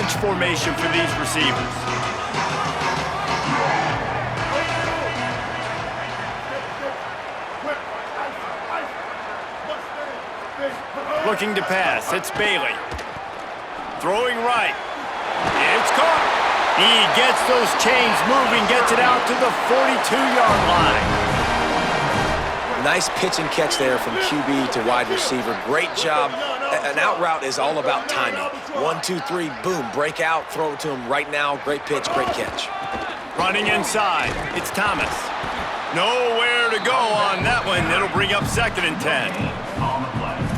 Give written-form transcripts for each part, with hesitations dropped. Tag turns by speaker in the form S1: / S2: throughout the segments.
S1: bunch formation for these receivers. Looking to pass. It's Bailey. Throwing right. It's caught. He gets those chains moving, gets it out to the 42-yard line.
S2: Nice pitch and catch there from QB to wide receiver. Great job. An out route is all about timing. 1, 2, 3, boom, break out, throw it to him right now. Great pitch, great catch.
S1: Running inside. It's Thomas. Nowhere to go on that one. It'll bring up 2nd and 10.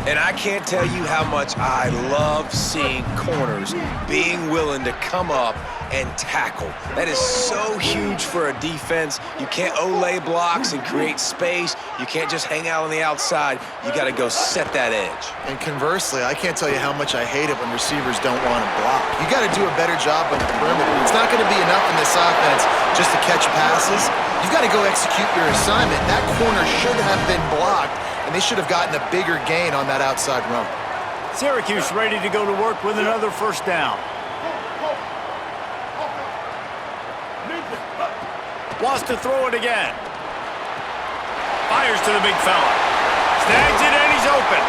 S2: And I can't tell you how much I love seeing corners being willing to come up and tackle. That is so huge for a defense. You can't Olay blocks and create space. You can't just hang out on the outside. You got to go set that edge.
S3: And conversely, I can't tell you how much I hate it when receivers don't want to block. You got to do a better job on the perimeter. It's not going to be enough in this offense just to catch passes. You've got to go execute your assignment. That corner should have been blocked, and they should have gotten a bigger gain on that outside run.
S1: Syracuse ready to go to work with another 1st down. Wants to throw it again. Fires to the big fella. Snags it and he's open.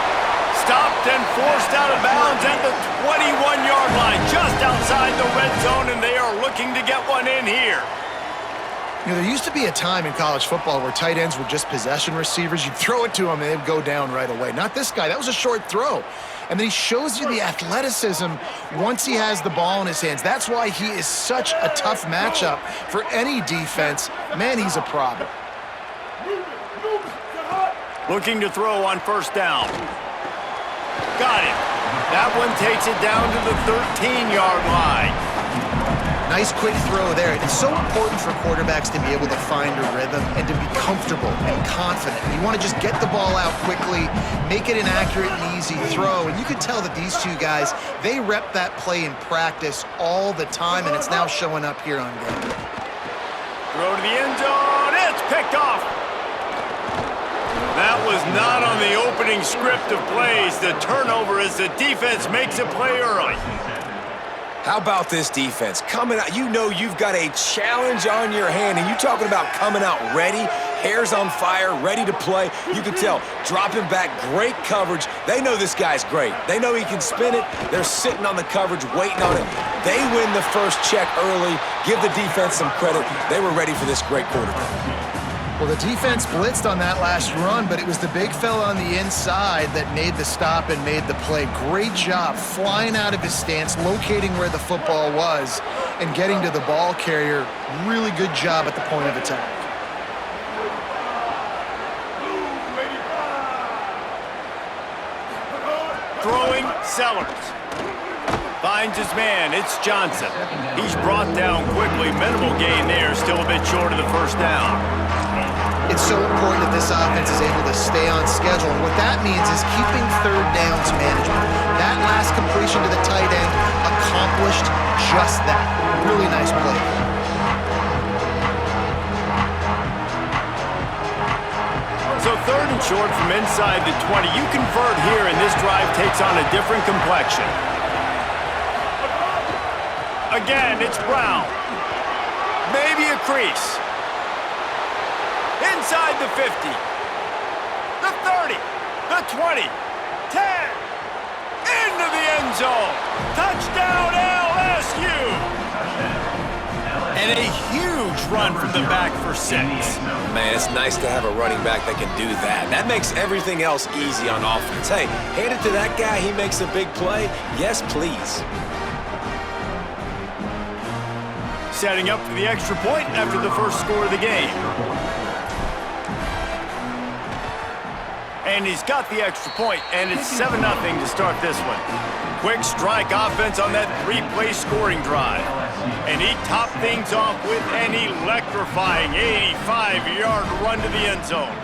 S1: Stopped and forced out of bounds at the 21-yard line, just outside the red zone, and they are looking to get one in here.
S3: You know, there used to be a time in college football where tight ends were just possession receivers. You'd throw it to them and they'd go down right away. Not this guy. That was a short throw. And then he shows you the athleticism once he has the ball in his hands. That's why he is such a tough matchup for any defense. Man, he's a problem.
S1: Looking to throw on 1st down. Got it. That one takes it down to the 13-yard line.
S3: Nice quick throw there. It's so important for quarterbacks to be able to find a rhythm and to be comfortable and confident. You want to just get the ball out quickly, make it an accurate and easy throw. And you can tell that these two guys, they rep that play in practice all the time, and it's now showing up here on game.
S1: Throw to the end zone. It's picked off. That was not on the opening script of plays. The turnover as the defense makes a play early.
S2: How about this defense? Coming out, you know you've got a challenge on your hand, and you're talking about coming out ready, hair's on fire, ready to play. You can tell, dropping back, great coverage. They know this guy's great. They know he can spin it. They're sitting on the coverage, waiting on it. They win the first check early. Give the defense some credit. They were ready for this great quarterback.
S3: Well, the defense blitzed on that last run, but it was the big fella on the inside that made the stop and made the play. Great job flying out of his stance, locating where the football was, and getting to the ball carrier. Really good job at the point of attack.
S1: Throwing Sellers. Finds his man. It's Johnson. He's brought down quickly. Minimal gain there. Still a bit short of the 1st down.
S3: It's so important that this offense is able to stay on schedule. And what that means is keeping 3rd downs management. That last completion to the tight end accomplished just that. Really nice play.
S1: So 3rd and short from inside the 20. You convert here, and this drive takes on a different complexion. Again, it's Brown. Maybe a crease. Inside the 50. The 30. The 20. 10. Into the end zone. Touchdown LSU. And a huge run from the back for 6.
S2: Man, it's nice to have a running back that can do that. That makes everything else easy on offense. Hey, hand it to that guy. He makes a big play. Yes, please.
S1: Setting up for the extra point after the first score of the game. And he's got the extra point, and it's 7-0 to start this one. Quick strike offense on that 3-play scoring drive. And he topped things off with an electrifying 85-yard run to the end zone.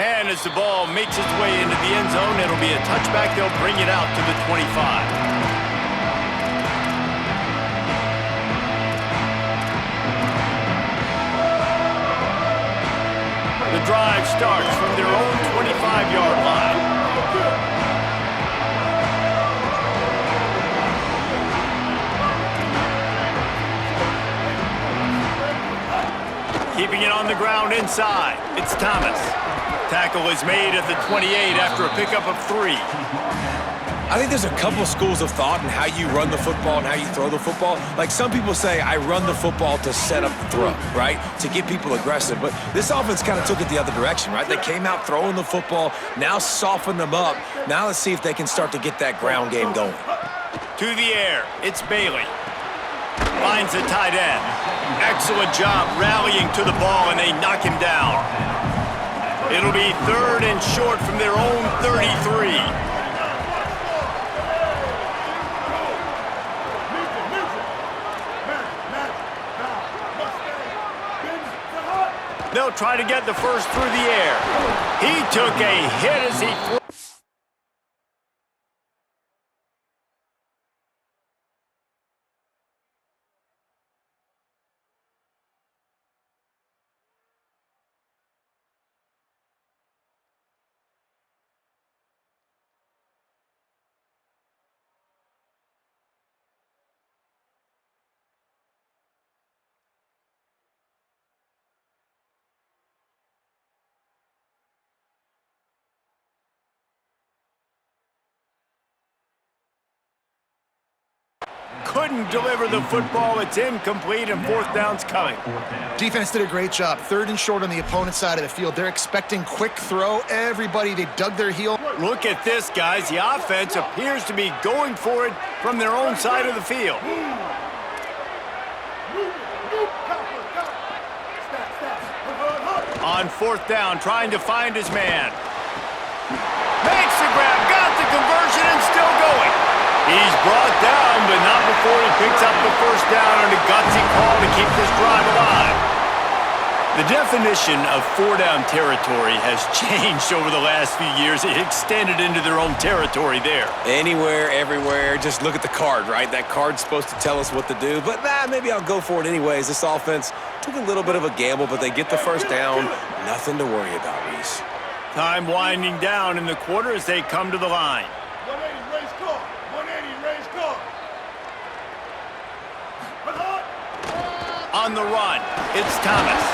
S1: And as the ball makes its way into the end zone, it'll be a touchback. They'll bring it out to the 25. The drive starts from their own 25-yard line. Keeping it on the ground inside. It's Thomas. Tackle is made at the 28 after a pickup of 3.
S2: I think there's a couple schools of thought in how you run the football and how you throw the football. Like some people say, I run the football to set up the throw, right? To get people aggressive. But this offense kind of took it the other direction, right? They came out throwing the football, now soften them up. Now let's see if they can start to get that ground game going.
S1: To the air, it's Bailey. Finds a tight end. Excellent job rallying to the ball, and they knock him down. It'll be 3rd and short from their own 33. They'll try to get the first through the air. He took a hit as he flew. Couldn't deliver the football. It's incomplete, and 4th down's coming.
S3: Defense did a great job. 3rd and short on the opponent's side of the field. They're expecting quick throw. Everybody, they dug their heel.
S1: Look at this, guys. The offense appears to be going for it from their own side of the field. On 4th down, trying to find his man. Makes the grab, got the conversion, and still going. He's brought down, but not before he picks up the 1st down on a gutsy call to keep this drive alive. The definition of 4-down territory has changed over the last few years. It extended into their own territory there.
S2: Anywhere, everywhere, just look at the card, right? That card's supposed to tell us what to do, but maybe I'll go for it anyways. This offense took a little bit of a gamble, but they get the 1st down. Nothing to worry about, Reese.
S1: Time winding down in the quarter as they come to the line.
S4: 180, raise call. 180, raise call.
S1: On the run, it's Thomas.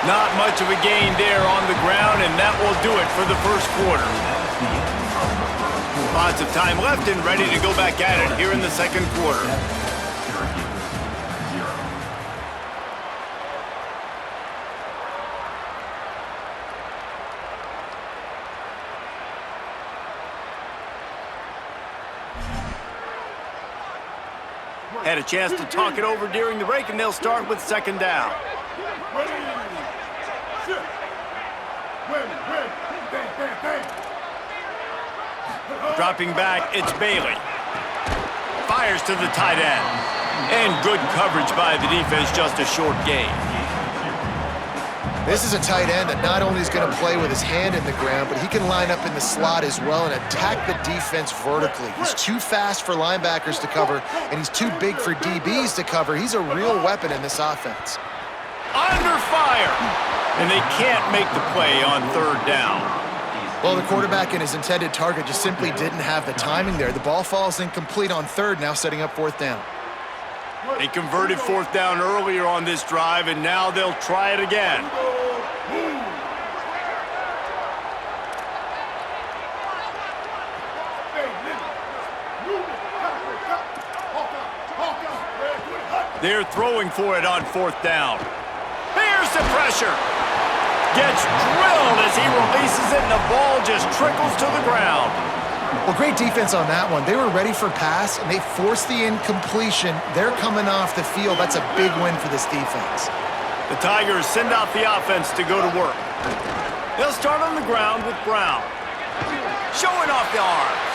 S1: Not much of a gain there on the ground, and that will do it for the 1st quarter. Lots of time left and ready to go back at it here in the 2nd quarter. Had a chance to talk it over during the break, and they'll start with 2nd down. Dropping back, it's Bailey. Fires to the tight end. And good coverage by the defense, just a short gain.
S3: This is a tight end that not only is going to play with his hand in the ground, but he can line up in the slot as well and attack the defense vertically. He's too fast for linebackers to cover, and he's too big for DBs to cover. He's a real weapon in this offense.
S1: Under fire! And they can't make the play on 3rd down.
S3: Well, the quarterback and his intended target just simply didn't have the timing there. The ball falls incomplete on 3rd, now setting up 4th down.
S1: They converted 4th down earlier on this drive, and now they'll try it again. They're throwing for it on 4th down. Here's the pressure. Gets drilled as he releases it, and the ball just trickles to the ground.
S3: Well, great defense on that one. They were ready for pass, and they forced the incompletion. They're coming off the field. That's a big win for this defense.
S1: The Tigers send out the offense to go to work. They'll start on the ground with Brown. Showing off the arms.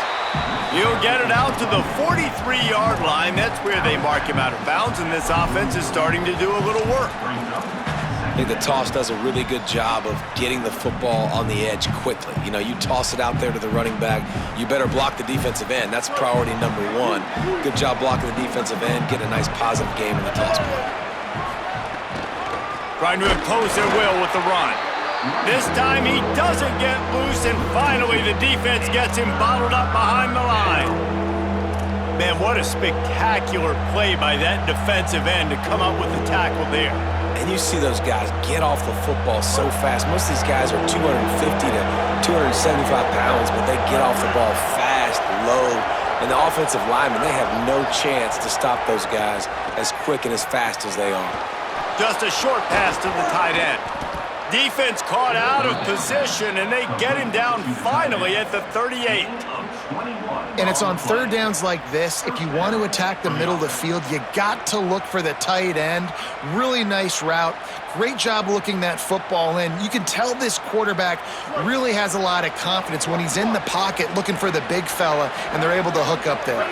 S1: He'll get it out to the 43-yard line. That's where they mark him out of bounds, and this offense is starting to do a little work.
S2: I think the toss does a really good job of getting the football on the edge quickly. You know, you toss it out there to the running back, you better block the defensive end. That's priority number one. Good job blocking the defensive end, get a nice positive game in the toss play.
S1: Trying to impose their will with the run. This time he doesn't get loose, and finally the defense gets him bottled up behind the line. Man, what a spectacular play by that defensive end to come up with the tackle there.
S2: And you see those guys get off the football so fast. Most of these guys are 250 to 275 pounds, but they get off the ball fast, low. And the offensive linemen, they have no chance to stop those guys as quick and as fast as they are.
S1: Just a short pass to the tight end. Defense caught out of position, and they get him down finally at the 38.
S3: And it's on third downs like this, if you want to attack the middle of the field, you got to look for the tight end. Really nice route. Great job looking that football in. You can tell this quarterback really has a lot of confidence when he's in the pocket looking for the big fella, and they're able to hook up there.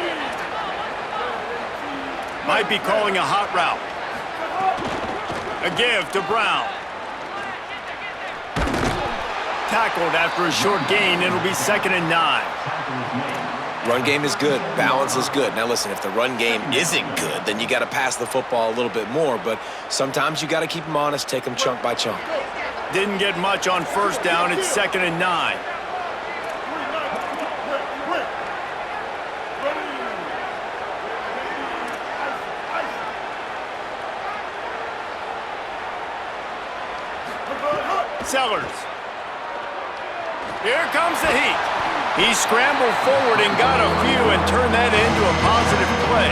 S1: Might be calling a hot route. A give to Brown. Tackled after a short gain. It'll be 2nd and 9.
S2: Run game is good. Balance is good. Now listen, if the run game isn't good, then you got to pass the football a little bit more. But sometimes you got to keep them honest, take them chunk by chunk.
S1: Didn't get much on first down. It's 2nd and 9. Sellers. Here comes the heat. He scrambled forward and got a few and turned that into a positive play.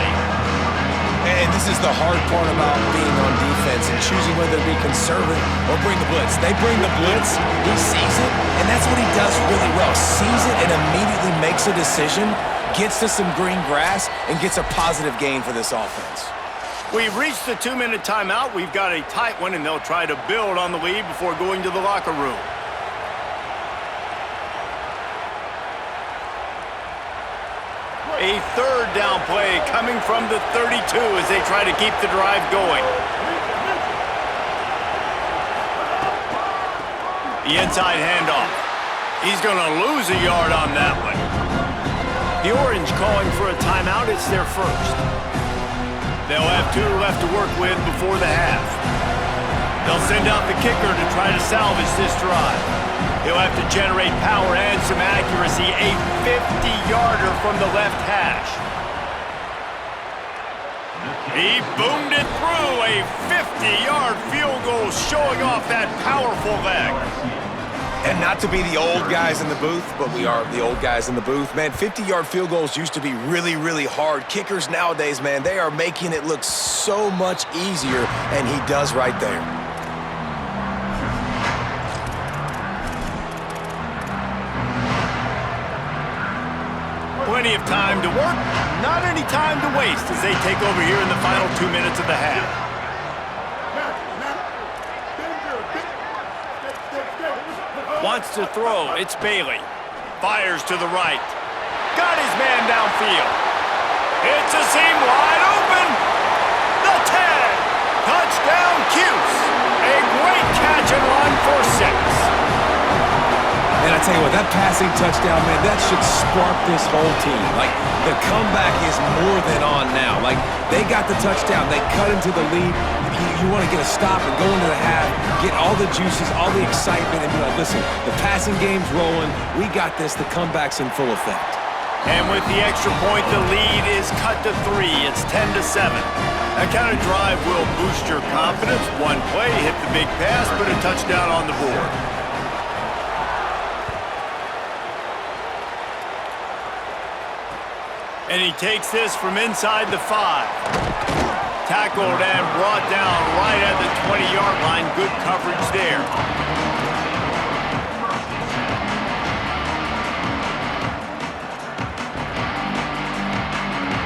S2: And this is the hard part about being on defense and choosing whether to be conservative or bring the blitz. They bring the blitz, he sees it, and that's what he does really well. Sees it and immediately makes a decision, gets to some green grass, and gets a positive gain for this offense.
S1: We've reached the 2-minute timeout. We've got a tight one, and they'll try to build on the lead before going to the locker room. A third down play coming from the 32 as they try to keep the drive going. The inside handoff. He's going to lose a yard on that one. The Orange calling for a timeout. It's their first. They'll have 2 left to work with before the half. They'll send out the kicker to try to salvage this drive. He'll have to generate power and some accuracy. A 50-yarder from the left hash. He boomed it through. A 50-yard field goal showing off that powerful leg.
S2: And not to be the old guys in the booth, but we are the old guys in the booth. Man, 50-yard field goals used to be really, really hard. Kickers nowadays, man, they are making it look so much easier, and he does right there.
S1: Plenty of time to work, not any time to waste as they take over here in the final 2 minutes of the half. Wants to throw, it's Bailey. Fires to the right. Got his man downfield. It's a seam wide open. The 10. Touchdown Cuse. A great catch and run for 6.
S2: And I tell you what, that passing touchdown, man, that should spark this whole team. Like, the comeback is more than on now. Like, they got the touchdown. They cut into the lead. You want to get a stop and go into the half, get all the juices, all the excitement, and be like, listen, the passing game's rolling. We got this. The comeback's in full effect.
S1: And with the extra point, the lead is cut to 3. It's 10-7. That kind of drive will boost your confidence. One play, hit the big pass, put a touchdown on the board. And he takes this from inside the 5. Tackled and brought down right at the 20-yard line. Good coverage there.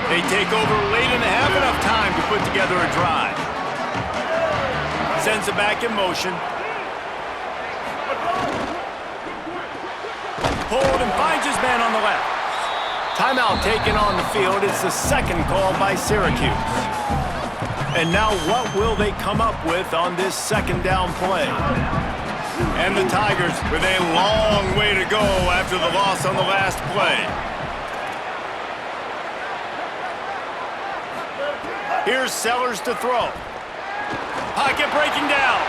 S1: They take over late in the half, enough time to put together a drive. Sends it back in motion. Pulled and finds his man on the left. Timeout taken on the field. It's the second call by Syracuse. And now what will they come up with on this second down play? And the Tigers with a long way to go after the loss on the last play. Here's Sellers to throw. Pocket breaking down.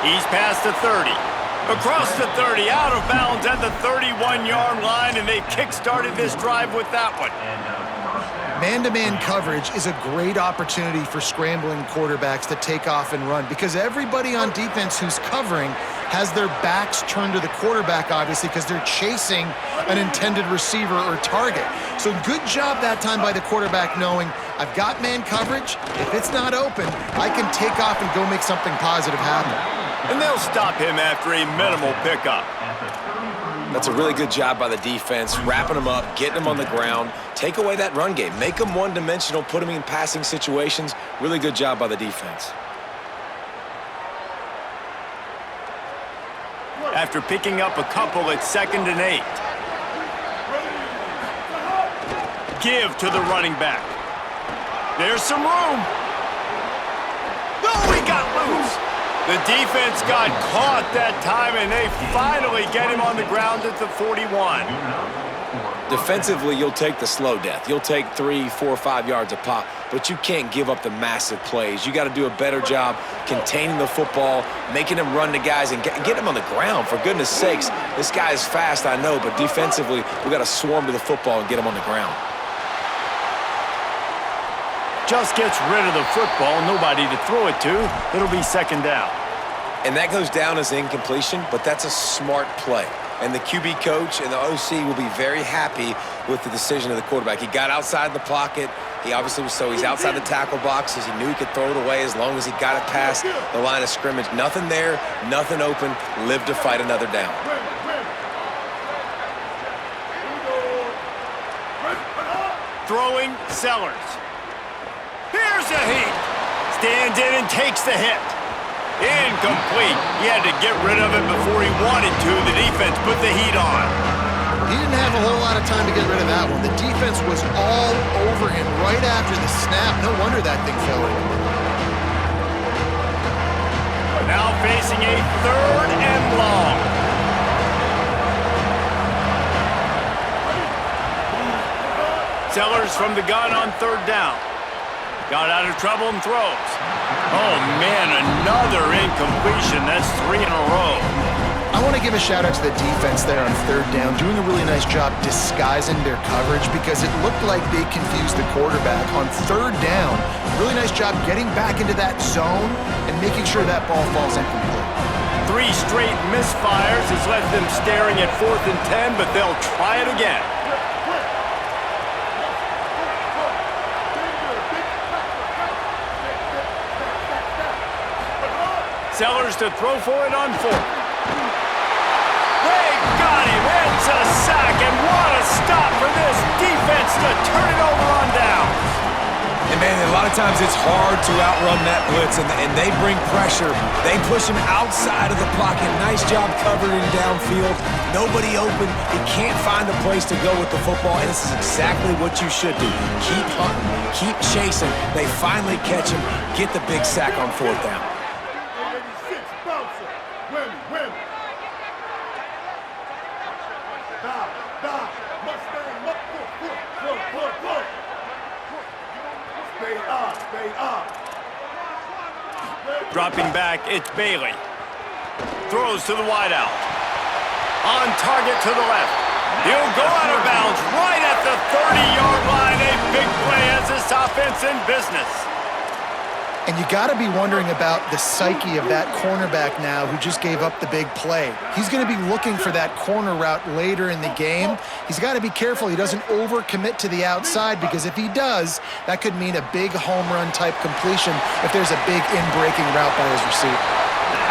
S1: He's past the 30. Across the 30, out of bounds at the 31-yard line, and they've kick-started this drive with that one.
S3: Man-to-man coverage is a great opportunity for scrambling quarterbacks to take off and run because everybody on defense who's covering has their backs turned to the quarterback, obviously, because they're chasing an intended receiver or target. So good job that time by the quarterback knowing, I've got man coverage. If it's not open, I can take off and go make something positive happen.
S1: And they'll stop him after a minimal pickup.
S2: That's a really good job by the defense, wrapping them up, getting them on the ground. Take away that run game. Make them one-dimensional, put them in passing situations. Really good job by the defense.
S1: After picking up a couple at 2nd and 8. Give to the running back. There's some room. Oh, he got loose. The defense got caught that time, and they finally get him on the ground at the 41.
S2: Defensively, you'll take the slow death. You'll take 3, 4, 5 yards a pop, but you can't give up the massive plays. You got to do a better job containing the football, making them run to guys, and get them on the ground. For goodness sakes, this guy is fast, I know, but defensively, we got to swarm to the football and get him on the ground.
S1: Just gets rid of the football, nobody to throw it to. It'll be 2nd down.
S2: And that goes down as incompletion, but that's a smart play. And the QB coach and the OC will be very happy with the decision of the quarterback. He got outside the pocket. He obviously was, so he's outside the tackle boxes. He knew he could throw it away as long as he got it past the line of scrimmage. Nothing there, nothing open. Live to fight another down.
S1: Throwing Sellers. Here's a heat. Stands in and takes the hit. Incomplete. He had to get rid of it before he wanted to. The defense put the heat on.
S3: He didn't have a whole lot of time to get rid of that one. The defense was all over him right after the snap. No wonder that thing fell in.
S1: Now facing a 3rd and long. Sellers from the gun on 3rd down. Got out of trouble and throws. Oh, man, another incompletion. That's 3 in a row.
S3: I want to give a shout-out to the defense there on 3rd down, doing a really nice job disguising their coverage because it looked like they confused the quarterback on 3rd down. Really nice job getting back into that zone and making sure that ball falls incomplete.
S1: 3 straight misfires has left them staring at 4th and 10, but they'll try it again. Sellers to throw for it on 4th. They got him. It's a sack, and what a stop for this defense to turn it over on downs.
S2: And, man, a lot of times it's hard to outrun that blitz, and they bring pressure. They push him outside of the pocket. Nice job covering downfield. Nobody open. He can't find a place to go with the football, and this is exactly what you should do. Keep hunting. Keep chasing. They finally catch him. Get the big sack on 4th down.
S1: Dropping back, it's Bailey. Throws to the wideout. On target to the left. He'll go out of bounds right at the 30-yard line. A big play as this offense in business.
S3: And you got to be wondering about the psyche of that cornerback now who just gave up the big play. He's going to be looking for that corner route later in the game. He's got to be careful he doesn't overcommit to the outside because if he does, that could mean a big home run type completion if there's a big in-breaking route by his receiver.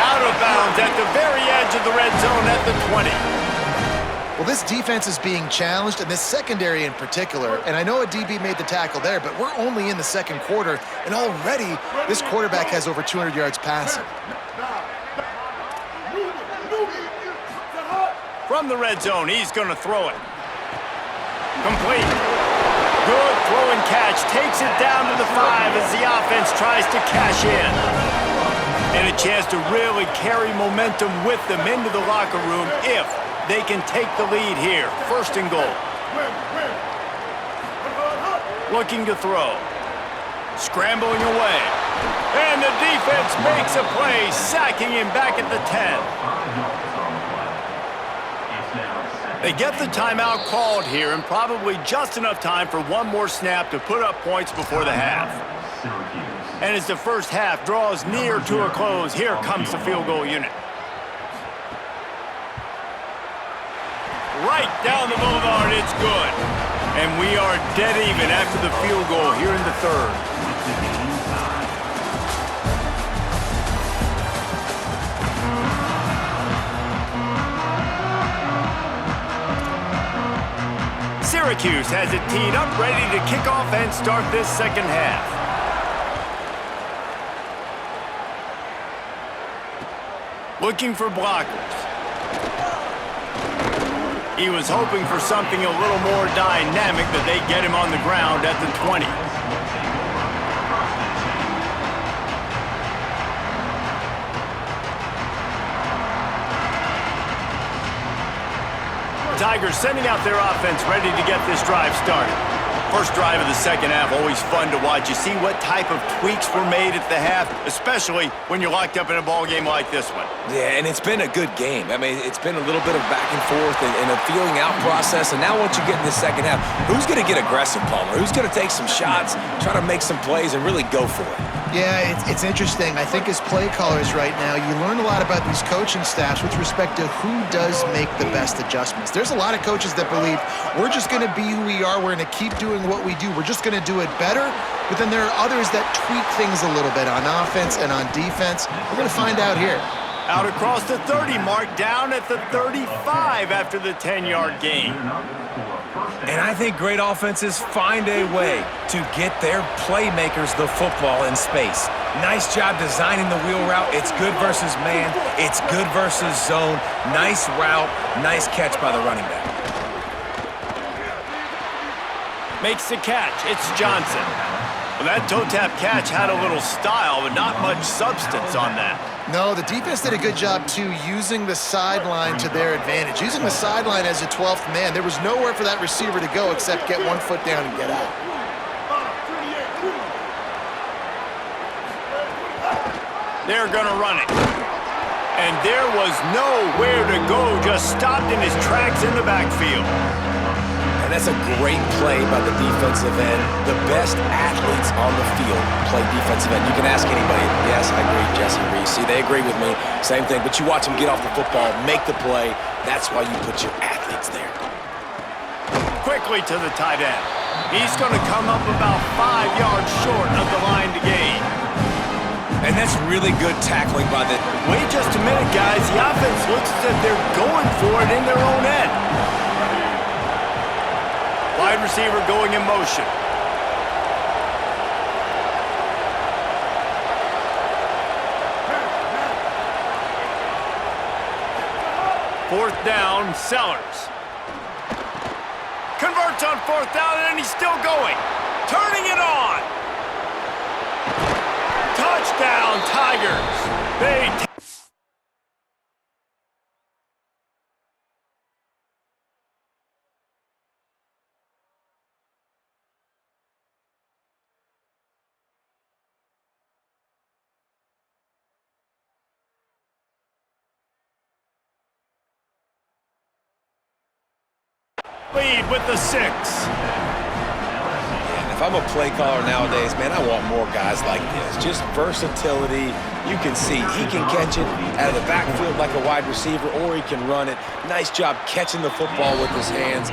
S1: Out of bounds at the very edge of the red zone at the 20.
S3: Well, this defense is being challenged, and this secondary in particular, and I know a DB made the tackle there, but we're only in the 2nd quarter, and already this quarterback has over 200 yards passing.
S1: From the red zone, he's going to throw it. Complete. Good throw and catch. Takes it down to the 5 as the offense tries to cash in. And a chance to really carry momentum with them into the locker room if they can take the lead here. First and goal. Looking to throw. Scrambling away. And the defense makes a play, sacking him back at the 10. They get the timeout called here and probably just enough time for one more snap to put up points before the half. And as the first half draws near to a close, here comes the field goal unit. Right down the boulevard, it's good. And we are dead even after the field goal here in the third. Syracuse has it teed up, ready to kick off and start this second half. Looking for blockers. He was hoping for something a little more dynamic, but they get him on the ground at the 20. Tigers sending out their offense ready to get this drive started. First drive of the second half, always fun to watch. You see what type of tweaks were made at the half, especially when you're locked up in a ball game like this one.
S2: Yeah, and it's been a good game. I mean, it's been a little bit of back and forth and a feeling out process. And now once you get in the second half, who's going to get aggressive, Palmer? Who's going to take some shots, try to make some plays, and really go for it?
S3: Yeah, it's interesting. I think as play callers right now, you learn a lot about these coaching staffs with respect to who does make the best adjustments. There's a lot of coaches that believe we're just going to be who we are. We're going to keep doing what we do. We're just going to do it better. But then there are others that tweak things a little bit on offense and on defense. We're going to find out here.
S1: Out across the 30 mark, down at the 35 after the 10-yard gain.
S2: And I think great offenses find a way to get their playmakers the football in space. Nice job designing the wheel route. It's good versus man. It's good versus zone. Nice route. Nice catch by the running back.
S1: Makes the catch. It's Johnson. Well, that toe-tap catch had a little style, but not much substance on that.
S3: No, the defense did a good job, too, using the sideline to their advantage. Using the sideline as a 12th man. There was nowhere for that receiver to go except get one foot down and get out.
S1: They're going to run it. And there was nowhere to go, just stopped in his tracks in the backfield.
S2: And that's a great play by the defensive end. The best athletes on the field play defensive end. You can ask anybody. Yes, I agree, Jesse Reese. See, they agree with me. Same thing. But you watch them get off the football, make the play. That's why you put your athletes there.
S1: Quickly to the tight end. He's going to come up about 5 yards short of the line to gain.
S2: And that's really good tackling by the...
S1: Wait just a minute, guys. The offense looks as if they're going for it in their own end. Wide receiver going in motion. Fourth down, Sellers. Converts on fourth down, and he's still going. Turning it on. Touchdown, Tigers. They... lead with the 6.
S2: And if I'm a play caller nowadays, man, I want more guys like this. Just versatility. You can see he can catch it out of the backfield like a wide receiver, or he can run it. Nice job catching the football with his hands,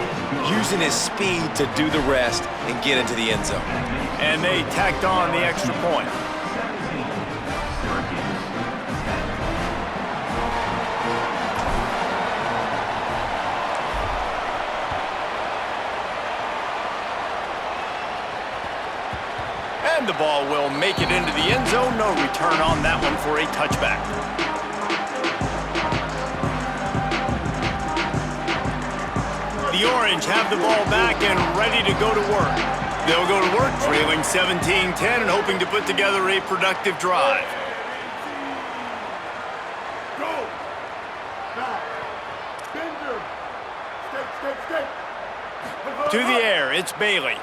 S2: using his speed to do the rest and get into the end zone.
S1: And they tacked on the extra point. And the ball will make it into the end zone. No return on that one for a touchback. The Orange have the ball back and ready to go to work. They'll go to work trailing 17-10 and hoping to put together a productive drive.
S4: Go. Back. Bender. Stay.
S1: To the air, it's Bailey.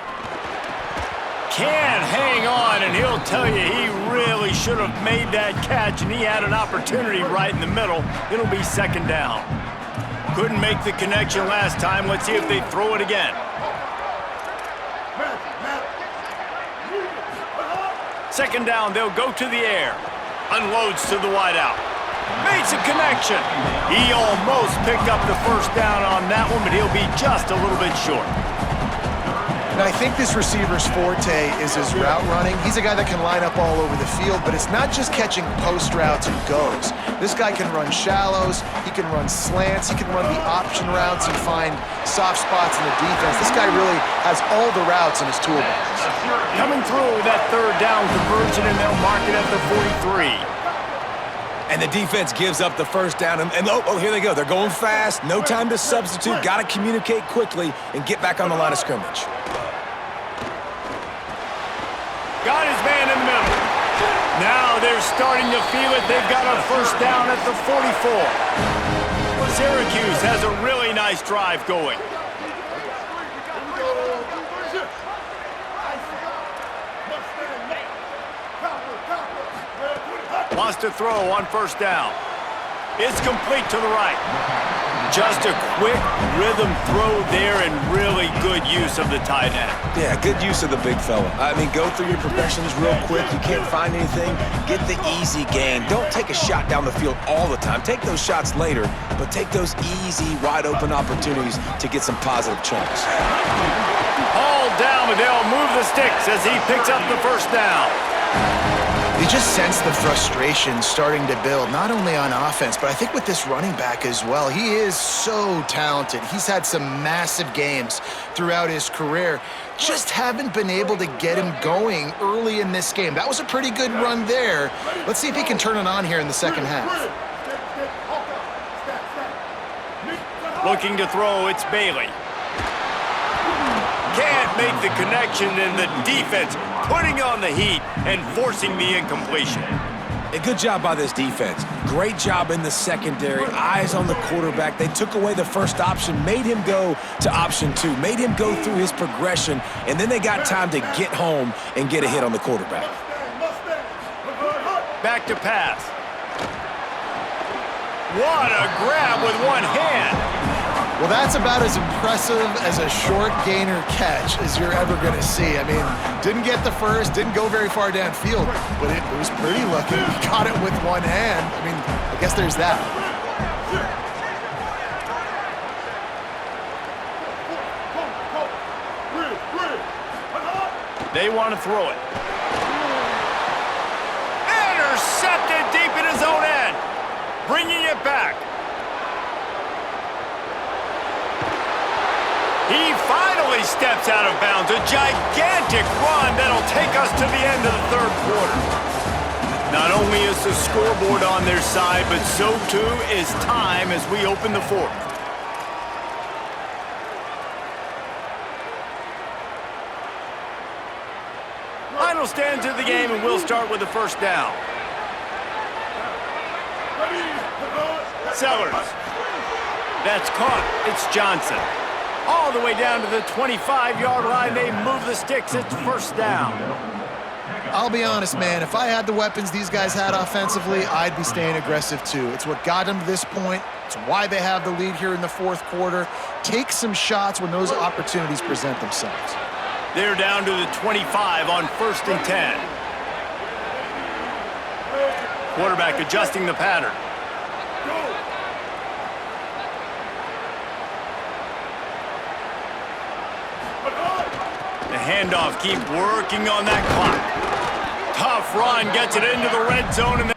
S1: Can't hang on, and he'll tell you he really should have made that catch, and he had an opportunity right in the middle. It'll be second down. Couldn't make the connection last time. Let's see if they throw it again. Second down, they'll go to the air. Unloads to the wideout. Makes a connection. He almost picked up the first down on that one, but he'll be just a little bit short.
S3: And I think this receiver's forte is his route running. He's a guy that can line up all over the field, but it's not just catching post routes and goes. This guy can run shallows, he can run slants, he can run the option routes and find soft spots in the defense. This guy really has all the routes in his toolbox.
S1: Coming through that third down conversion, and they'll mark it at the 43.
S2: And the defense gives up the first down. And here they go. They're going fast. No time to substitute. Got to communicate quickly and get back on the line of scrimmage.
S1: Got his man in the middle. Now they're starting to feel it. They've got a first down at the 44. Syracuse has a really nice drive going. Wants to throw on first down. It's complete to the right. Just a quick rhythm throw there and really good use of the tight end.
S2: Yeah, good use of the big fella. I mean, go through your progressions real quick. You can't find anything. Get the easy gain. Don't take a shot down the field all the time. Take those shots later, but take those easy, wide-open opportunities to get some positive chunks.
S1: All down, but they'll move the sticks as he picks up the first down.
S3: You just sense the frustration starting to build, not only on offense, but I think with this running back as well. He is so talented. He's had some massive games throughout his career. Just haven't been able to get him going early in this game. That was a pretty good run there. Let's see if he can turn it on here in the second half.
S1: Looking to throw, it's Bailey. Can't make the connection, and the defense putting on the heat and forcing the incompletion.
S2: A good job by this defense. Great job in the secondary. Eyes on the quarterback. They took away the first option, made him go to option 2, made him go through his progression, and then they got time to get home and get a hit on the quarterback.
S1: Back to pass. What a grab with one hand.
S3: Well, that's about as impressive as a short gainer catch as you're ever going to see. I mean, didn't get the first, didn't go very far downfield, but it was pretty lucky. He got it with one hand. I mean, I guess there's that.
S1: They want to throw it. Intercepted deep in his own end. Bringing it back. He finally steps out of bounds. A gigantic run that'll take us to the end of the third quarter. Not only is the scoreboard on their side, but so too is time as we open the fourth. Final stands of the game, and we'll start with the first down. Sellers. That's caught. It's Johnson. All the way down to the 25-yard line. They move the sticks. It's first down.
S3: I'll be honest, man. If I had the weapons these guys had offensively, I'd be staying aggressive too. It's what got them to this point. It's why they have the lead here in the fourth quarter. Take some shots when those opportunities present themselves.
S1: They're down to the 25 on 1st and 10. Quarterback adjusting the pattern. The handoff, keep working on that clock. Tough run, gets it into the red zone, and